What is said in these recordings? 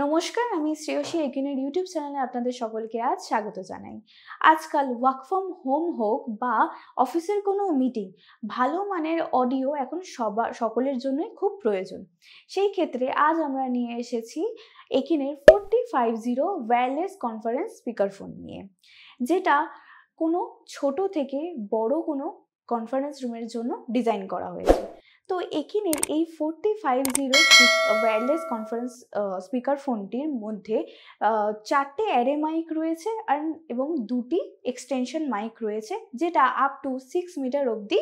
নমস্কার, আমি শ্রেয়সী একিনের ইউটিউব চ্যানেলে আপনাদের সকলকে আজ স্বাগত জানাই। আজকাল ওয়ার্ক ফ্রম হোম হোক বা অফিসের কোনো মিটিং, ভালো মানের অডিও এখন সকলের জন্যই খুব প্রয়োজন। সেই ক্ষেত্রে আজ আমরা নিয়ে এসেছি একিনের 4050 ওয়্যারলেস কনফারেন্স স্পিকারফোন নিয়ে, যেটা কোনো ছোট থেকে বড় কোনো কনফারেন্স রুমের জন্য ডিজাইন করা হয়েছে। তো একিনের এই 4050 ওয়্যারলেস কনফারেন্স স্পিকার ফোনটির মধ্যে 4টে অ্যারে মাইক রয়েছে এবং 2টি এক্সটেনশন মাইক রয়েছে, যেটা আপ টু 6 মিটার অবধি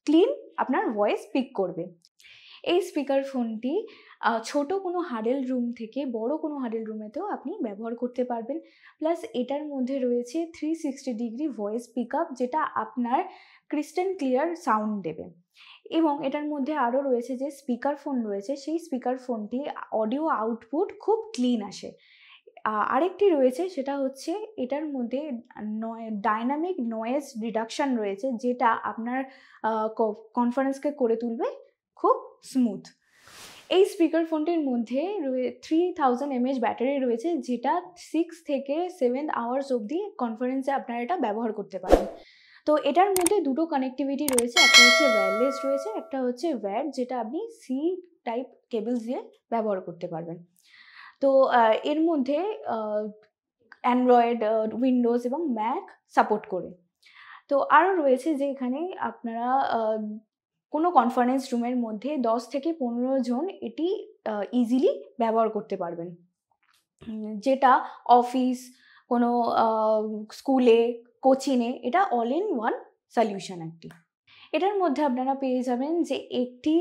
ক্লিন আপনার ভয়েস পিক করবে। এই স্পিকার ফোনটি ছোট কোনো হাডেল রুম থেকে বড় কোনো হাডেল রুমেতেও আপনি ব্যবহার করতে পারবেন। প্লাস এটার মধ্যে রয়েছে 360 ডিগ্রি ভয়েস পিক আপ, যেটা আপনার ক্রিস্টাল ক্লিয়ার সাউন্ড দেবে। এবং এটার মধ্যে আরও রয়েছে যে স্পিকার ফোন রয়েছে, সেই স্পিকার ফোনটি অডিও আউটপুট খুব ক্লিন আসে। আরেকটি রয়েছে, সেটা হচ্ছে এটার মধ্যে ডাইনামিক নয়েজ রিডাকশান রয়েছে, যেটা আপনার কনফারেন্সকে করে তুলবে খুব স্মুথ। এই স্পিকার ফোনটির মধ্যে 3000 mAh ব্যাটারি রয়েছে, যেটা 6 থেকে 7 আওয়ার্স অবধি কনফারেন্সে আপনারা এটা ব্যবহার করতে পারেন। তো এটার মধ্যে দুটো কানেক্টিভিটি রয়েছে, একটা হচ্ছে ওয়্যারলেস রয়েছে, একটা হচ্ছে ওয়্যার, যেটা আপনি সি টাইপ কেবলস দিয়ে ব্যবহার করতে পারবেন। তো এর মধ্যে অ্যান্ড্রয়েড, উইন্ডোজ এবং ম্যাক সাপোর্ট করে। তো আরও রয়েছে যে এখানে আপনারা কোনো কনফারেন্স রুমের মধ্যে 10 থেকে 15 জন এটি ইজিলি ব্যবহার করতে পারবেন, যেটা অফিস, কোনো স্কুলে, কোচিংয়ে এটা অল ইন ওয়ান সলিউশন একটি। এটার মধ্যে আপনারা পেয়ে যাবেন যে একটি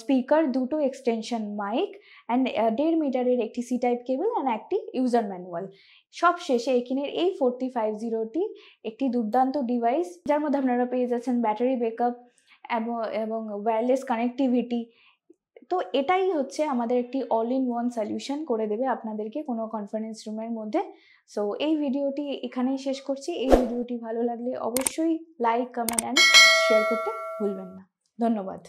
স্পিকার, দুটো এক্সটেনশন মাইক অ্যান্ড 1.5 মিটারের একটি সি টাইপ কেবল অ্যান্ড একটি ইউজার ম্যানুয়াল। সব শেষে একিনের এই 4050টি একটি দুর্দান্ত ডিভাইস, যার মধ্যে আপনারা পেয়ে যাচ্ছেন ব্যাটারি ব্যাকআপ এবং ওয়্যারলেস কানেক্টিভিটি। তো এটাই হচ্ছে আমাদের একটি অল ইন ওয়ান সলিউশন করে দেবে আপনাদেরকে কোনো কনফারেন্স রুমের মধ্যে। সো এই ভিডিওটি এখানেই শেষ করছি। এই ভিডিওটি ভালো লাগলে অবশ্যই লাইক, কমেন্ট অ্যান্ড শেয়ার করতে ভুলবেন না। ধন্যবাদ।